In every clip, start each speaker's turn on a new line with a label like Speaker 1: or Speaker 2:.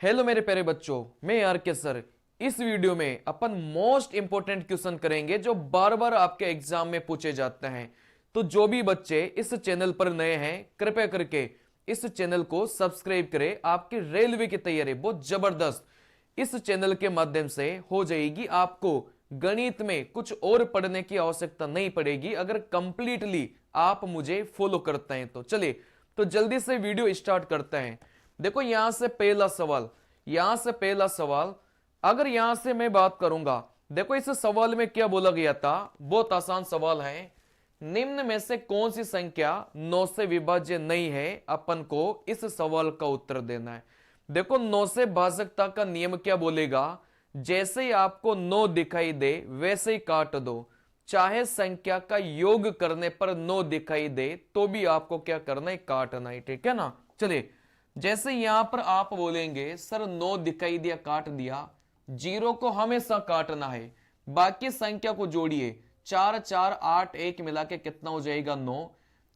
Speaker 1: Hello मेरे प्यारे बच्चों, मैं आर के सर। इस वीडियो में अपन मोस्ट इंपोर्टेंट क्वेश्चन करेंगे जो बार बार आपके एग्जाम में पूछे जाते हैं। तो जो भी बच्चे इस चैनल पर नए हैं, कृपया करके इस चैनल को सब्सक्राइब करें। आपकी रेलवे की तैयारी बहुत जबरदस्त इस चैनल के माध्यम से हो जाएगी। आपको गणित में कुछ और पढ़ने की आवश्यकता नहीं पड़ेगी अगर कंप्लीटली आप मुझे फॉलो करते हैं। तो चलिए, तो जल्दी से वीडियो स्टार्ट करते हैं। देखो यहां से पहला सवाल अगर यहां से मैं बात करूंगा, देखो इस सवाल में क्या बोला गया था। बहुत आसान सवाल है। निम्न में से कौन सी संख्या 9 से विभाज्य नहीं है, अपन को इस सवाल का उत्तर देना है। देखो 9 से भाजकता का नियम क्या बोलेगा, जैसे ही आपको 9 दिखाई दे वैसे ही काट दो। चाहे संख्या का योग करने पर 9 दिखाई दे तो भी आपको क्या करना है, काटना है। ठीक है ना। चलिए, जैसे यहां पर आप बोलेंगे सर 9 दिखाई दिया, काट दिया। जीरो को हमेशा काटना है, बाकी संख्या को जोड़िए। 4 4 8 1 मिला के कितना हो जाएगा, 9।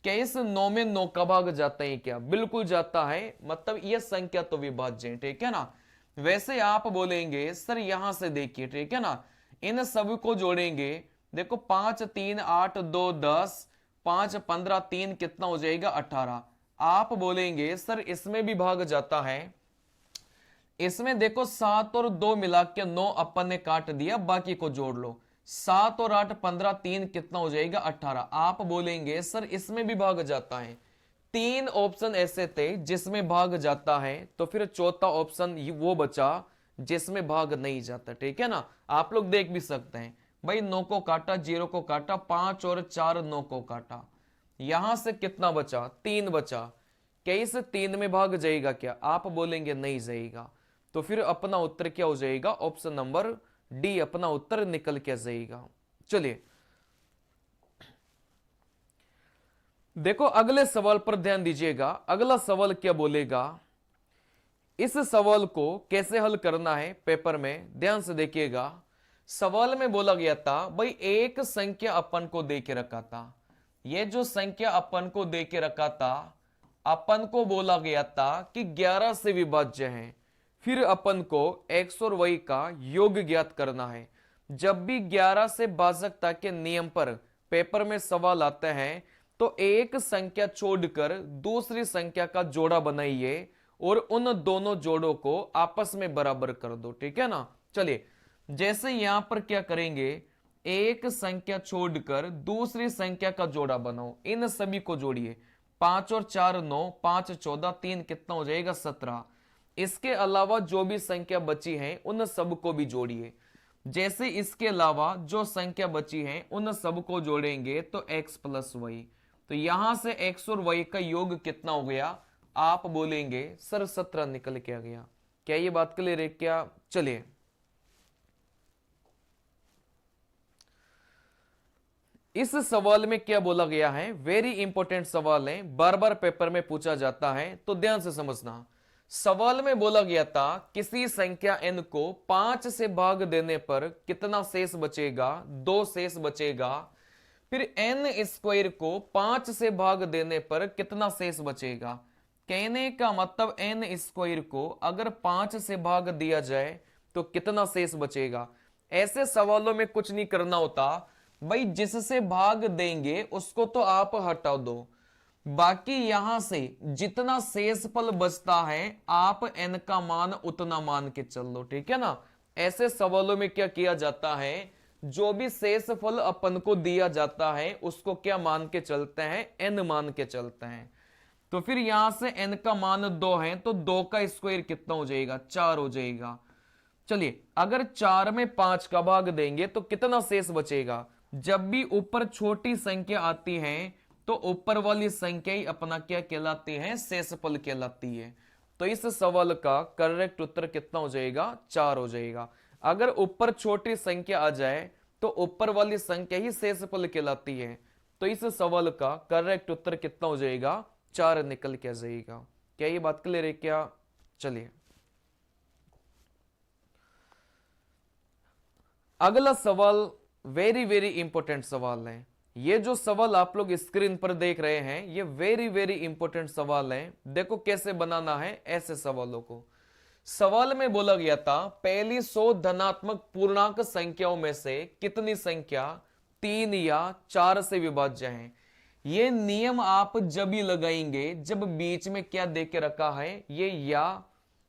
Speaker 1: क्या इस 9 में 9 का भाग जाता है क्या? बिल्कुल जाता है, मतलब यह संख्या तो विभाज्य है। ठीक है ना। वैसे आप बोलेंगे सर यहां से देखिए, ठीक है ना, इन सब को जोड़ेंगे। देखो 5 3 8 2 10, 5 15 3 कितना हो जाएगा, 18। आप बोलेंगे सर इसमें भी भाग जाता है। इसमें देखो 7 और 2 मिला के 9 अपन ने काट दिया, बाकी को जोड़ लो। 7 और 8 15, 3 कितना हो जाएगा, 18। आप बोलेंगे सर इसमें भी भाग जाता है। 3 ऑप्शन ऐसे थे जिसमें भाग जाता है, तो फिर चौथा ऑप्शन वो बचा जिसमें भाग नहीं जाता। ठीक है ना। आप लोग देख भी सकते हैं भाई, 9 को काटा, 0 को काटा, 5 और 4 9 को काटा, यहां से कितना बचा, 3 बचा। क्या इस 3 में भाग जाएगा क्या? आप बोलेंगे नहीं जाएगा। तो फिर अपना उत्तर क्या हो जाएगा, ऑप्शन नंबर डी अपना उत्तर निकल के जाएगा। चलिए, देखो अगले सवाल पर ध्यान दीजिएगा। अगला सवाल क्या बोलेगा, इस सवाल को कैसे हल करना है पेपर में ध्यान से देखिएगा। सवाल में बोला गया था भाई एक संख्या अपन को दे के रखा था। यह जो संख्या अपन को दे के रखा था, अपन को बोला गया था कि 11 से विभाज्य है। फिर अपन को x और y का योग ज्ञात करना है। जब भी 11 से भाजकता के नियम पर पेपर में सवाल आते हैं तो एक संख्या छोड़कर दूसरी संख्या का जोड़ा बनाइए और उन दोनों जोड़ों को आपस में बराबर कर दो। ठीक है ना। चलिए, जैसे यहां पर क्या करेंगे, एक संख्या छोड़कर दूसरी संख्या का जोड़ा बनाओ, इन सभी को जोड़िए। 5 और 4 9, 5 14, 3 कितना हो जाएगा, 17। इसके अलावा जो भी संख्या बची है उन सबको भी जोड़िए। जैसे इसके अलावा जो संख्या बची है उन सबको जोड़ेंगे तो x प्लस वाई। तो यहां से x और y का योग कितना हो गया, आप बोलेंगे सर 17 निकल के आ गया। क्या ये बात क्लियर है क्या? चलिए, इस सवाल में क्या बोला गया है, वेरी इंपॉर्टेंट सवाल है, बार बार पेपर में पूछा जाता है, तो ध्यान से समझना। सवाल में बोला गया था किसी संख्या n को 5 से भाग देने पर कितना शेष बचेगा, 2 शेष बचेगा। फिर n स्क्वायर को 5 से भाग देने पर कितना शेष बचेगा। कहने का मतलब n स्क्वायर को अगर 5 से भाग दिया जाए तो कितना शेष बचेगा। ऐसे सवालों में कुछ नहीं करना होता भाई, जिससे भाग देंगे उसको तो आप हटा दो, बाकी यहां से जितना शेषफल बचता है आप n का मान उतना मान के चल लो। ठीक है ना। ऐसे सवालों में क्या किया जाता है, जो भी शेषफल अपन को दिया जाता है उसको क्या मान के चलते हैं, n मान के चलते हैं। तो फिर यहां से n का मान 2 है तो 2 का स्क्वायर कितना हो जाएगा, 4 हो जाएगा। चलिए, अगर 4 में 5 का भाग देंगे तो कितना शेष बचेगा। जब भी ऊपर छोटी संख्या आती है तो ऊपर वाली संख्या ही अपना क्या कहलाती है, शेषफल कहलाती है। तो इस सवाल का करेक्ट उत्तर कितना हो जाएगा, 4 हो जाएगा। अगर ऊपर छोटी संख्या आ जाए तो ऊपर वाली संख्या ही शेषफल कहलाती है। तो इस सवाल का करेक्ट उत्तर कितना हो जाएगा, 4 निकल के आ जाएगा। क्या ये बात क्लियर है क्या? चलिए, अगला सवाल वेरी वेरी इंपॉर्टेंट सवाल है। ये जो सवाल आप लोग स्क्रीन पर देख रहे हैं ये वेरी वेरी इंपॉर्टेंट सवाल है। देखो कैसे बनाना है ऐसे सवालों को। सवाल में बोला गया था पहली 100 धनात्मक पूर्णांक संख्याओं में से कितनी संख्या 3 या 4 से विभाज्य है। ये नियम आप जब भी लगाएंगे जब बीच में क्या दे के रखा है, ये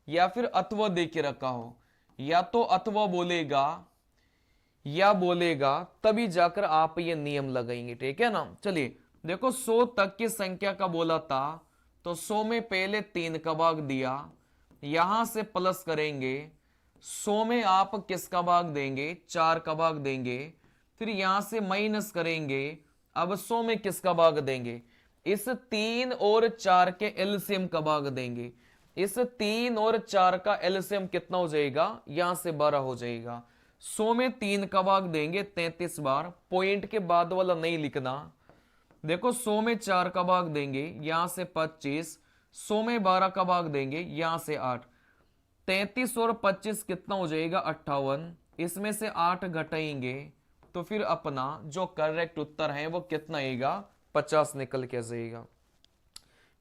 Speaker 1: या फिर अथवा दे के रखा हो, या तो अथवा बोलेगा या बोलेगा, तभी जाकर आप ये नियम लगाएंगे। ठीक है ना। चलिए देखो 100 तक की संख्या का बोला था, तो 100 में पहले 3 का भाग दिया, यहां से प्लस करेंगे, 100 में आप किसका भाग देंगे, 4 का भाग देंगे, फिर यहां से माइनस करेंगे, अब 100 में किसका भाग देंगे, इस 3 और 4 के एलसीएम का भाग देंगे। इस 3 और 4 का एलसीएम कितना हो जाएगा, यहां से 12 हो जाएगा। 100 में 3 का भाग देंगे 33 बार, पॉइंट के बाद वाला नहीं लिखना। देखो 100 में 4 का भाग देंगे, यहां से 25, 100 में 12 का भाग देंगे, यहां से 8, 33 और 25 कितना हो जाएगा 58, इसमें से 8 घटाएंगे तो फिर अपना जो करेक्ट उत्तर है वो कितना आएगा, 50 निकल के जाएगा।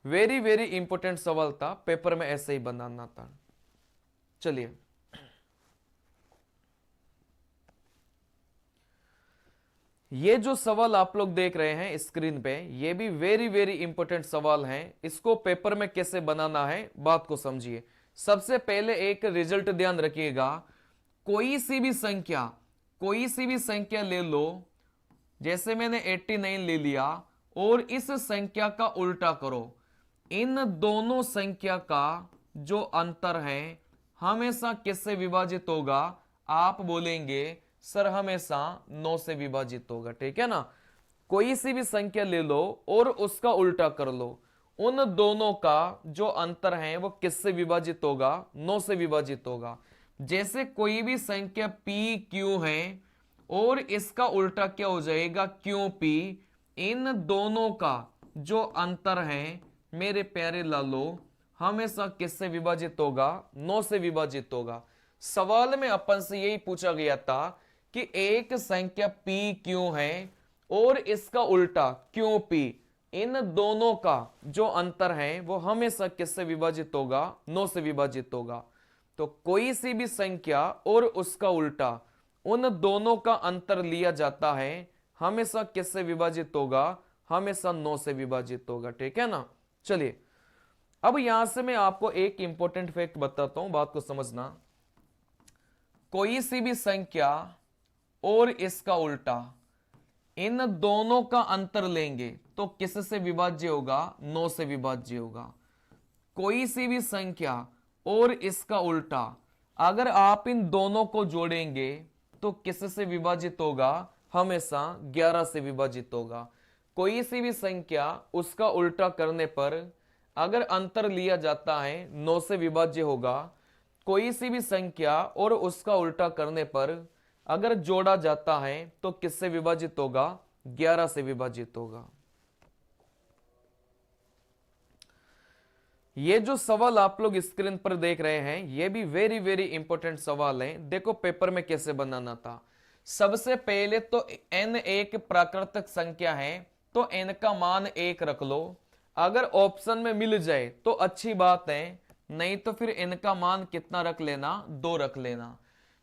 Speaker 1: वेरी वेरी इंपॉर्टेंट सवाल था, पेपर में ऐसे ही बनाना था। चलिए ये जो सवाल आप लोग देख रहे हैं स्क्रीन पे, ये भी वेरी वेरी इंपॉर्टेंट सवाल हैं। इसको पेपर में कैसे बनाना है बात को समझिए। सबसे पहले एक रिजल्ट ध्यान रखिएगा, कोई सी भी संख्या ले लो, जैसे मैंने 89 ले लिया, और इस संख्या का उल्टा करो। इन दोनों संख्या का जो अंतर है हमेशा किससे विभाजित होगा, आप बोलेंगे सर हमेशा 9 से विभाजित होगा। ठीक है ना। कोई सी भी संख्या ले लो और उसका उल्टा कर लो, उन दोनों का जो अंतर है वो किससे विभाजित होगा, 9 से विभाजित होगा। जैसे कोई भी संख्या पी क्यू है और इसका उल्टा क्या हो जाएगा, क्यू पी, इन दोनों का जो अंतर है मेरे प्यारे लालो हमेशा किससे विभाजित होगा, 9 से विभाजित होगा। सवाल में अपन से यही पूछा गया था कि एक संख्या पी क्यू है और इसका उल्टा क्यू पी, इन दोनों का जो अंतर है वो हमेशा किससे विभाजित होगा, 9 से विभाजित होगा। तो कोई सी भी संख्या और उसका उल्टा, उन दोनों का अंतर लिया जाता है, हमेशा किससे विभाजित होगा, हमेशा 9 से विभाजित होगा। ठीक है ना। चलिए अब यहां से मैं आपको एक इंपॉर्टेंट फैक्ट बताता हूं, बात को समझना। कोई सी भी संख्या और इसका उल्टा, इन दोनों का अंतर लेंगे तो किससे विभाज्य होगा, 9 से विभाज्य होगा। कोई सी भी संख्या और इसका उल्टा, अगर आप इन दोनों को जोड़ेंगे तो किससे विभाजित होगा, हमेशा 11 से विभाजित होगा। कोई सी भी संख्या उसका उल्टा करने पर अगर अंतर लिया जाता है 9 से विभाज्य होगा। कोई सी भी संख्या और उसका उल्टा करने पर अगर जोड़ा जाता है तो किससे विभाजित होगा, 11 से विभाजित होगा। ये जो सवाल आप लोग स्क्रीन पर देख रहे हैं ये भी वेरी वेरी इंपॉर्टेंट सवाल है। देखो पेपर में कैसे बनाना था। सबसे पहले तो n एक प्राकृतिक संख्या है तो n का मान 1 रख लो। अगर ऑप्शन में मिल जाए तो अच्छी बात है, नहीं तो फिर n का मान कितना रख लेना, 2 रख लेना।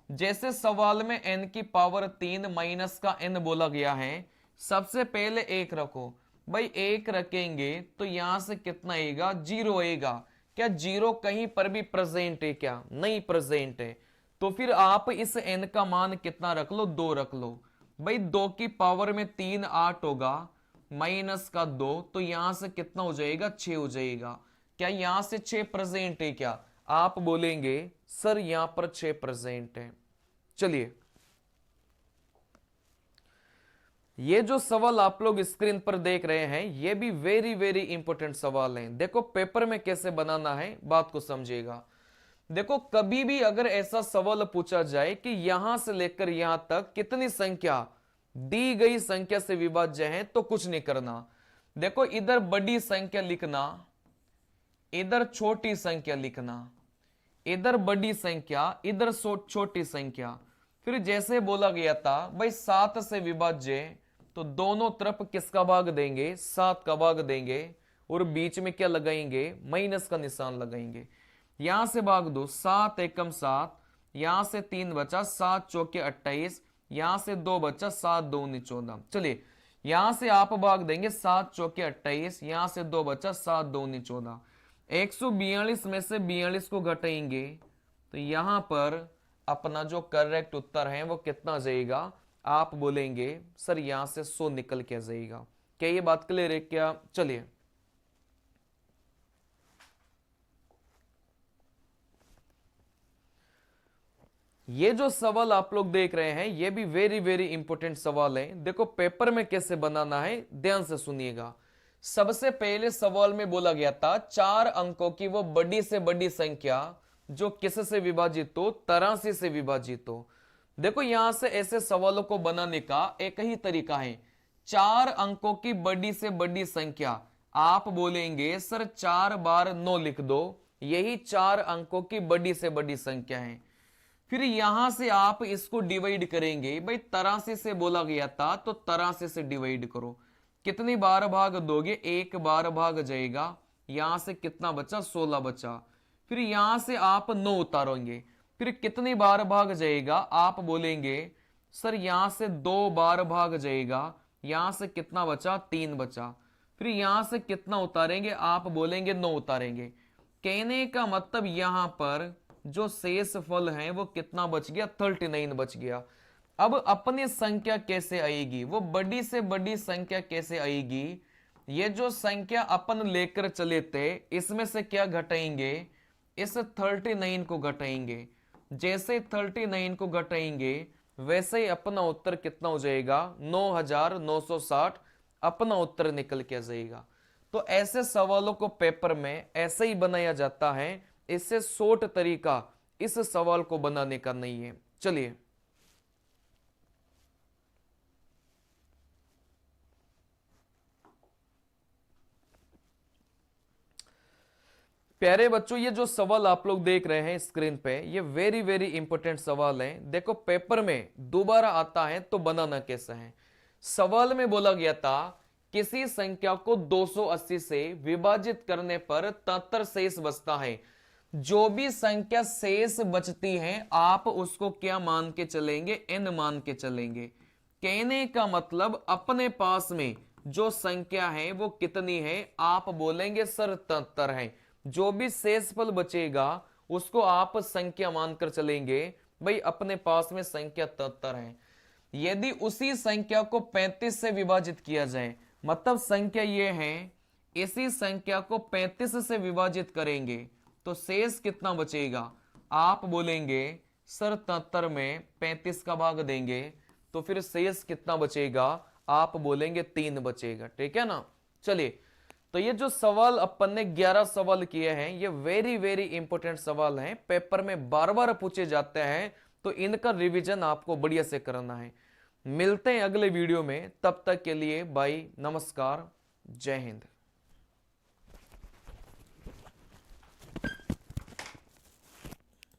Speaker 1: जैसे सवाल में n की पावर 3 माइनस का n बोला गया है, सबसे पहले 1 रखो। भाई 1 रखेंगे तो यहां से कितना आएगा, 0 आएगा। क्या 0 कहीं पर भी प्रेजेंट है क्या, नहीं प्रेजेंट है। तो फिर आप इस n का मान कितना रख लो, 2 रख लो। भाई 2 की पावर में 3 8 होगा, माइनस का 2, तो यहां से कितना हो जाएगा, 6 हो जाएगा। क्या यहां से 6 प्रेजेंट है क्या, आप बोलेंगे सर यहां पर 6 प्रेजेंट है। चलिए ये जो सवाल आप लोग स्क्रीन पर देख रहे हैं ये भी वेरी वेरी इंपॉर्टेंट सवाल हैं। देखो पेपर में कैसे बनाना है बात को समझिएगा। देखो कभी भी अगर ऐसा सवाल पूछा जाए कि यहां से लेकर यहां तक कितनी संख्या दी गई संख्या से विभाज्य है तो कुछ नहीं करना। देखो इधर बड़ी संख्या लिखना, इधर छोटी संख्या लिखना, इधर बड़ी संख्या, इधर छोटी संख्या। फिर जैसे बोला गया था भाई 7 से विभाज्य, तो दोनों तरफ किसका भाग देंगे, 7 का भाग देंगे, और बीच में क्या लगाएंगे, माइनस का निशान लगाएंगे। यहां से भाग दो, 7 एकम 7, यहां से 3 बचा, 7 चौके 28, यहां से 2 बचा, 7 दूनी 14। चलिए यहां से आप भाग देंगे 7 चौके 28, यहां से 2 बचा, 7 दूनी 14। 142 में से 42 को घटाएंगे तो यहां पर अपना जो करेक्ट उत्तर है वो कितना जाएगा? आप बोलेंगे सर यहां से 100 निकल के जाएगा। क्या ये बात क्लियर है क्या? चलिए ये जो सवाल आप लोग देख रहे हैं ये भी वेरी वेरी इंपॉर्टेंट सवाल है। देखो पेपर में कैसे बनाना है ध्यान से सुनिएगा। सबसे पहले सवाल में बोला गया था 4 अंकों की वो बड़ी से बड़ी संख्या जो किससे विभाजित हो? 83 से विभाजित हो। देखो यहां से ऐसे सवालों को बनाने का एक ही तरीका है, 4 अंकों की बड़ी से बड़ी संख्या। आप बोलेंगे सर 4 बार 9 लिख दो, यही 4 अंकों की बड़ी से बड़ी संख्या है। फिर यहां से आप इसको डिवाइड करेंगे, भाई 83 से बोला गया था तो 83 से डिवाइड करो। कितनी बार भाग दोगे? 1 बार भाग जाएगा। यहां से कितना बचा? 16 बचा। फिर यहां से आप 9 उतारोगे, फिर कितनी बार भाग जाएगा? आप बोलेंगे सर यहां से 2 बार भाग जाएगा। यहां से कितना बचा? 3 बचा। फिर यहां से कितना उतारेंगे? आप बोलेंगे 9 उतारेंगे। कहने का मतलब यहां पर जो शेष फल है वो कितना बच गया? 39 बच गया। अब अपनी संख्या कैसे आएगी? वो बड़ी से बड़ी संख्या कैसे आएगी? ये जो संख्या अपन लेकर चले थे इसमें से क्या घटाएंगे? इस 39 को घटाएंगे। जैसे 39 को घटाएंगे वैसे ही अपना उत्तर कितना हो जाएगा? 9960 अपना उत्तर निकल के आ जाएगा। तो ऐसे सवालों को पेपर में ऐसे ही बनाया जाता है। इससे शॉर्ट तरीका इस सवाल को बनाने का नहीं है। चलिए प्यारे बच्चों ये जो सवाल आप लोग देख रहे हैं स्क्रीन पे ये वेरी वेरी इंपॉर्टेंट सवाल है। देखो पेपर में दोबारा आता है तो बनाना कैसा है। सवाल में बोला गया था किसी संख्या को 280 से विभाजित करने पर 73 शेष बचता है। जो भी संख्या शेष बचती है आप उसको क्या मान के चलेंगे? n मान के चलेंगे। कहने का मतलब अपने पास में जो संख्या है वो कितनी है? आप बोलेंगे सर 73 है। जो भी शेष फल बचेगा उसको आप संख्या मानकर चलेंगे, भाई अपने पास में संख्या 73 है। यदि उसी संख्या को 35 से विभाजित किया जाए, मतलब संख्या ये है, इसी संख्या को 35 से विभाजित करेंगे तो शेष कितना बचेगा? आप बोलेंगे सर 73 में 35 का भाग देंगे तो फिर शेष कितना बचेगा? आप बोलेंगे 3 बचेगा। ठीक है ना? चलिए तो ये जो सवाल अपन ने 11 सवाल किए हैं ये वेरी वेरी इंपॉर्टेंट सवाल हैं, पेपर में बार बार पूछे जाते हैं, तो इनका रिवीजन आपको बढ़िया से करना है। मिलते हैं अगले वीडियो में, तब तक के लिए बाय, नमस्कार, जय हिंद।